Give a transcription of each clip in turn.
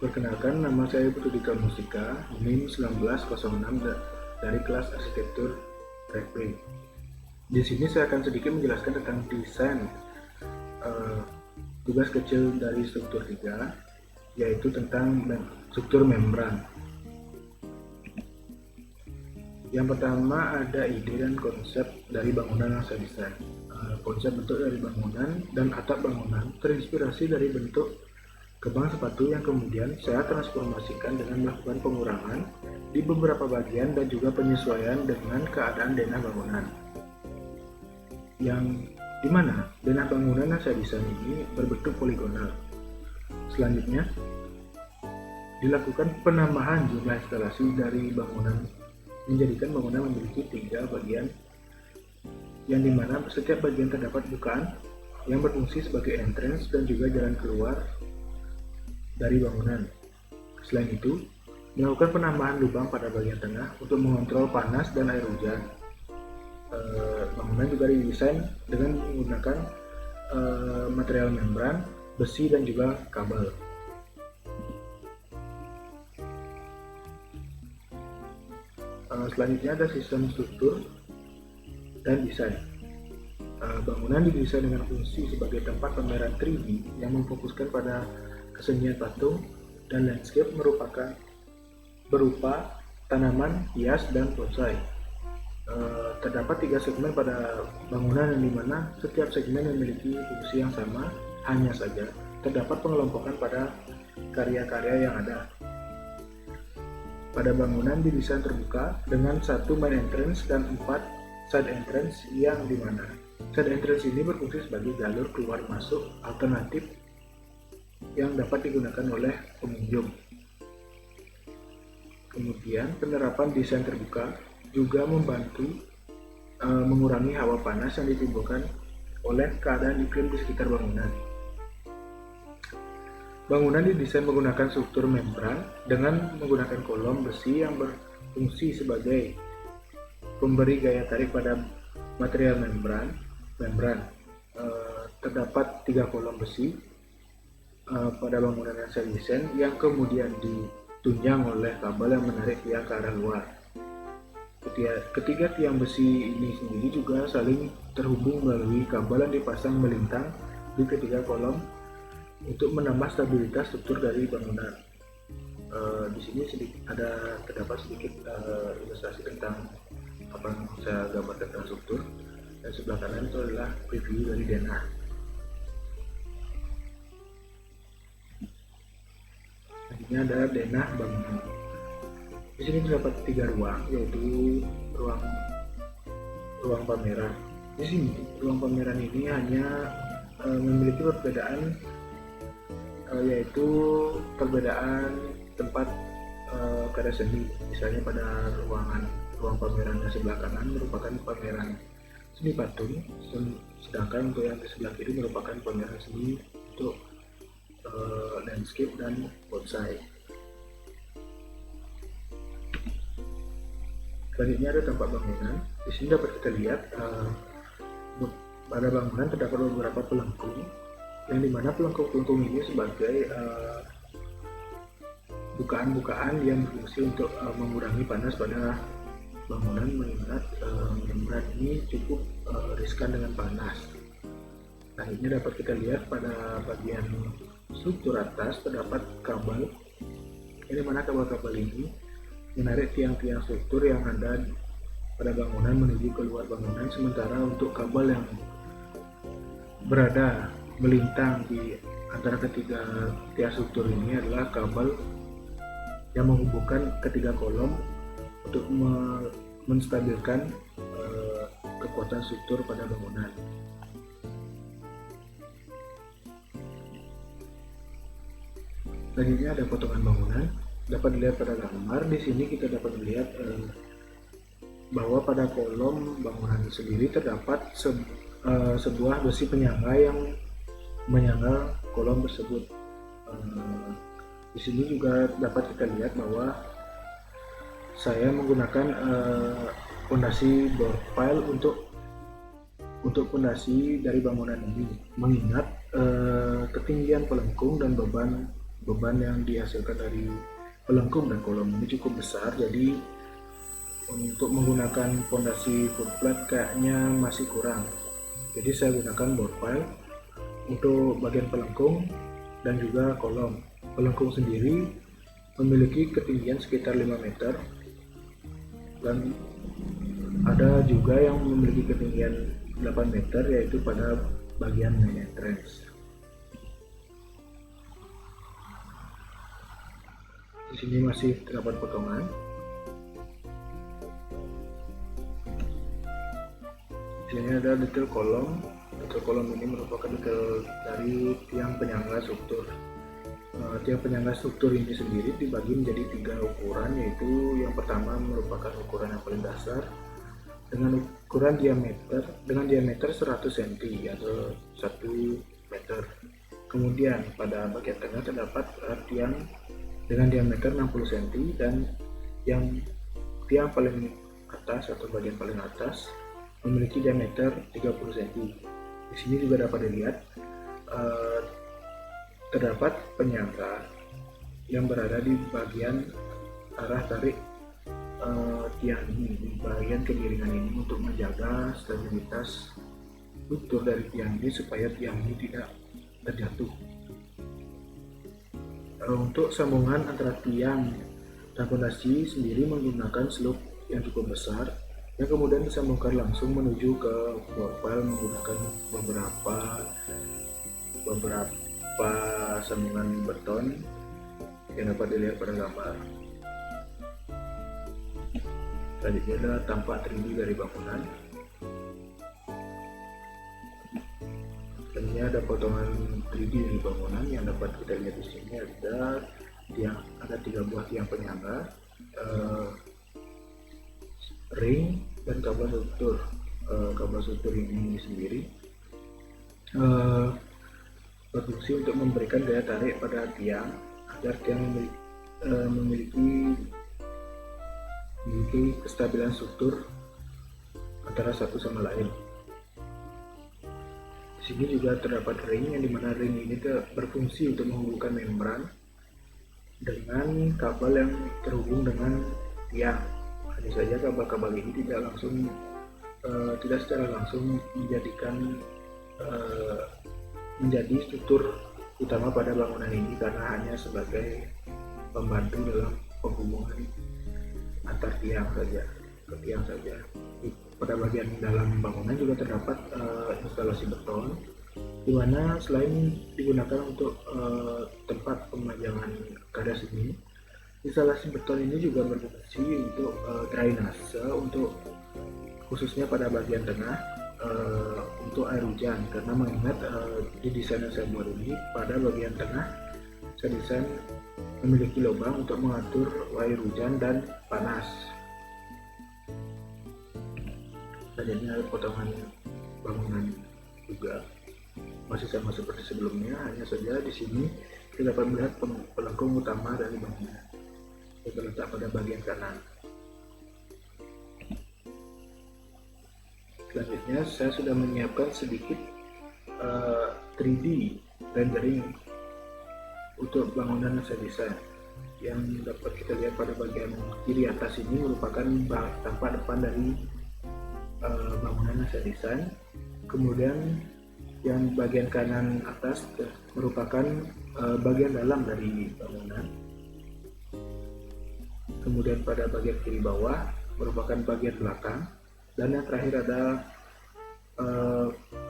Perkenalkan, nama saya Budi Mustika, NIM 1906 dari kelas arsitektur Refri. Di sini saya akan sedikit menjelaskan tentang desain tugas kecil dari struktur 3, yaitu tentang struktur membran. Yang pertama ada ide dan konsep dari bangunan yang saya desain. Konsep bentuk dari bangunan dan atap bangunan terinspirasi dari bentuk kebang sepatu yang kemudian saya transformasikan dengan melakukan pengurangan di beberapa bagian dan juga penyesuaian dengan keadaan denah bangunan. Yang dimana denah bangunan yang saya desain ini berbentuk poligonal. Selanjutnya, dilakukan penambahan jumlah instalasi dari bangunan menjadikan bangunan memiliki 3 bagian yang dimana setiap bagian terdapat bukaan yang berfungsi sebagai entrance dan juga jalan keluar dari bangunan. Selain itu, melakukan penambahan lubang pada bagian tengah untuk mengontrol panas dan air hujan. Bangunan juga didesain dengan menggunakan material membran, besi dan juga kabel. Selanjutnya ada sistem struktur dan desain. Bangunan didesain dengan fungsi sebagai tempat pameran 3D yang memfokuskan pada kesenian patung dan landscape berupa tanaman, hias, dan bonsai. Terdapat 3 segmen pada bangunan yang dimana setiap segmen memiliki fungsi yang sama, hanya saja terdapat pengelompokan pada karya-karya yang ada. Pada bangunan didesain terbuka dengan 1 main entrance dan 4 side entrance yang dimana side entrance ini berfungsi sebagai jalur keluar masuk alternatif yang dapat digunakan oleh pengunjung. Kemudian penerapan desain terbuka juga membantu mengurangi hawa panas yang ditimbulkan oleh keadaan iklim di sekitar bangunan. Bangunan didesain menggunakan struktur membran dengan menggunakan kolom besi yang berfungsi sebagai pemberi gaya tarik pada material membran. Terdapat 3 kolom besi pada bangunan yang saya desain yang kemudian ditunjang oleh kabel yang menarik tiang ke arah luar. Ketiga tiang besi ini sendiri juga saling terhubung melalui kabel yang dipasang melintang di ketiga kolom untuk menambah stabilitas struktur dari bangunan. Di sini terdapat sedikit ilustrasi tentang apa yang saya gambarkan tentang struktur, dan sebelah kanan itu adalah preview dari denah. Selanjutnya ada denah bangunan. Di sini terdapat 3 ruang, yaitu ruang pameran. Di sini ruang pameran ini hanya memiliki perbedaan, yaitu perbedaan tempat karya seni. Misalnya pada ruang pameran yang sebelah kanan merupakan pameran seni patung, sedangkan untuk yang di sebelah kiri merupakan pameran seni untuk landscape dan bonsai. Selanjutnya ada tempat bangunan. Di sini dapat kita lihat pada bangunan terdapat beberapa pelengkung, yang dimana pelengkung ini sebagai bukaan-bukaan yang berfungsi untuk mengurangi panas pada bangunan, mengingat membran ini cukup riskan dengan panas. Selanjutnya dapat kita lihat pada bagian struktur atas terdapat kabel, yang dimana kabel-kabel ini menarik tiang-tiang struktur yang ada pada bangunan menuju keluar bangunan, sementara untuk kabel yang berada melintang di antara ketiga tiang struktur ini adalah kabel yang menghubungkan ketiga kolom untuk menstabilkan kekuatan struktur pada bangunan. Selanjutnya ada potongan bangunan. Dapat dilihat pada gambar. Di sini kita dapat melihat bahwa pada kolom bangunan sendiri terdapat sebuah besi penyangga yang menyangga kolom tersebut. Di sini juga dapat kita lihat bahwa saya menggunakan fondasi board pile untuk fondasi dari bangunan ini, mengingat ketinggian pelengkung dan beban beban yang dihasilkan dari pelengkung dan kolom ini cukup besar, jadi untuk menggunakan fondasi full flat kayaknya masih kurang. Jadi saya gunakan board pile untuk bagian pelengkung dan juga kolom. Pelengkung sendiri memiliki ketinggian sekitar 5 meter dan ada juga yang memiliki ketinggian 8 meter, yaitu pada bagian main entrance. Di sini masih terdapat potongan. Di sini ada detail kolom. Detail kolom ini merupakan detail dari tiang penyangga struktur. Tiang penyangga struktur ini sendiri dibagi menjadi 3 ukuran, yaitu yang pertama merupakan ukuran yang paling dasar dengan ukuran diameter 100 cm atau 1 meter. Kemudian pada bagian tengah terdapat tiang dengan diameter 60 cm dan yang tiang paling atas atau bagian paling atas memiliki diameter 30 cm. Di sini juga dapat dilihat terdapat penyangga yang berada di bagian arah tarik tiang ini, di bagian kemiringan ini, untuk menjaga stabilitas struktur dari tiang ini supaya tiang ini tidak terjatuh. Untuk sambungan antara tiang dan fondasi sendiri menggunakan slope yang cukup besar yang kemudian disambungkan langsung menuju ke board pile menggunakan beberapa sambungan beton yang dapat dilihat pada gambar. Selanjutnya adalah tampak 3D dari bangunan. Dan ini ada potongan 3D dari bangunan yang dapat kita lihat di sini. Ada 3 buah tiang penyangga, ring, dan kabel struktur. Kabel struktur ini sendiri berfungsi untuk memberikan daya tarik pada tiang agar tiang memiliki kestabilan struktur antara satu sama lain. Di sini juga terdapat ring, yang dimana ring ini berfungsi untuk menghubungkan membran dengan kabel yang terhubung dengan tiang. Hanya saja kabel-kabel ini tidak secara langsung menjadi struktur utama pada bangunan ini, karena hanya sebagai pembantu dalam penghubungan antar tiang saja. Pada bagian dalam bangunan juga terdapat instalasi beton, di mana selain digunakan untuk tempat pemajangan kadas ini, instalasi beton ini juga berfungsi untuk drainase, untuk khususnya pada bagian tengah untuk air hujan, karena mengingat di desain yang saya buat ini pada bagian tengah saya desain memiliki lubang untuk mengatur air hujan dan panas. Dan ini ada potongan bangunan juga masih sama seperti sebelumnya, hanya saja di sini kita dapat melihat pelengkung utama dari bangunan yang terletak pada bagian kanan. Selanjutnya saya sudah menyiapkan sedikit 3D rendering untuk bangunan yang saya desain. Yang dapat kita lihat pada bagian kiri atas ini merupakan tampak depan dari bangunan yang saya desain. Kemudian yang bagian kanan atas merupakan bagian dalam dari bangunan. Kemudian pada bagian kiri bawah merupakan bagian belakang. Dan yang terakhir ada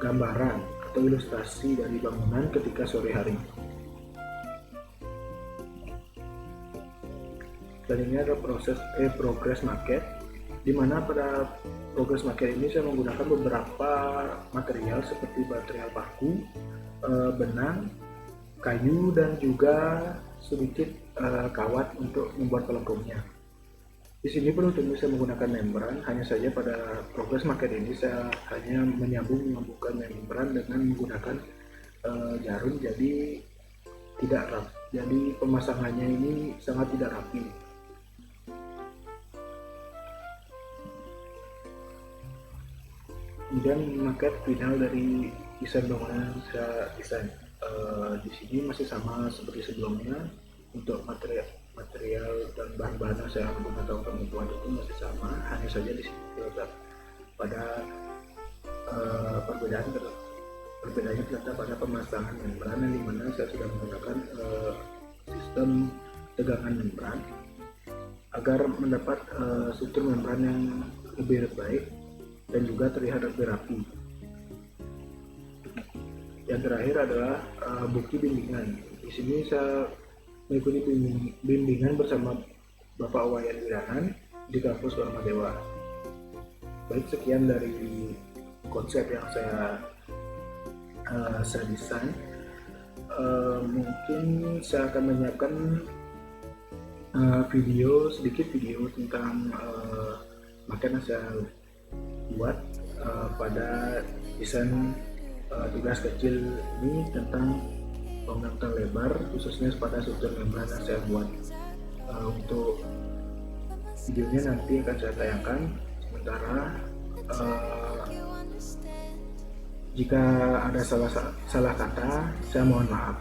gambaran atau ilustrasi dari bangunan ketika sore hari. Dan ini ada progress market, di mana pada progress market ini saya menggunakan beberapa material seperti material paku, benang, kayu, dan juga sedikit kawat untuk membuat pelengkungnya. Di sini penutupnya saya menggunakan membran, hanya saja pada progress market ini saya hanya menyambungkan membran dengan menggunakan jarum, jadi tidak rapi. Jadi pemasangannya ini sangat tidak rapi. Kemudian market final dari desain bangunan yang saya desain. Di sini masih sama seperti sebelumnya. Untuk material dan bahan-bahan yang saya gunakan untuk membuat itu masih sama, hanya saja di sini terdapat pada perbedaannya terletak pada pemasangan membran, yang dimana saya sudah menggunakan sistem tegangan membran agar mendapat struktur membran yang lebih baik dan juga terlihat lebih rapi. Yang terakhir adalah bukti bimbingan. Di sini saya mengikuti bimbingan bersama Bapak Wayan Wiranan di kampus Dharma Dewa. Baik, sekian dari konsep yang saya desain. Mungkin saya akan menyiapkan sedikit video tentang makanan saya buat pada desain tugas kecil ini tentang pengangkatan lebar, khususnya pada struktur membran yang saya buat. Untuk videonya nanti akan saya tayangkan. Sementara jika ada salah kata, saya mohon maaf.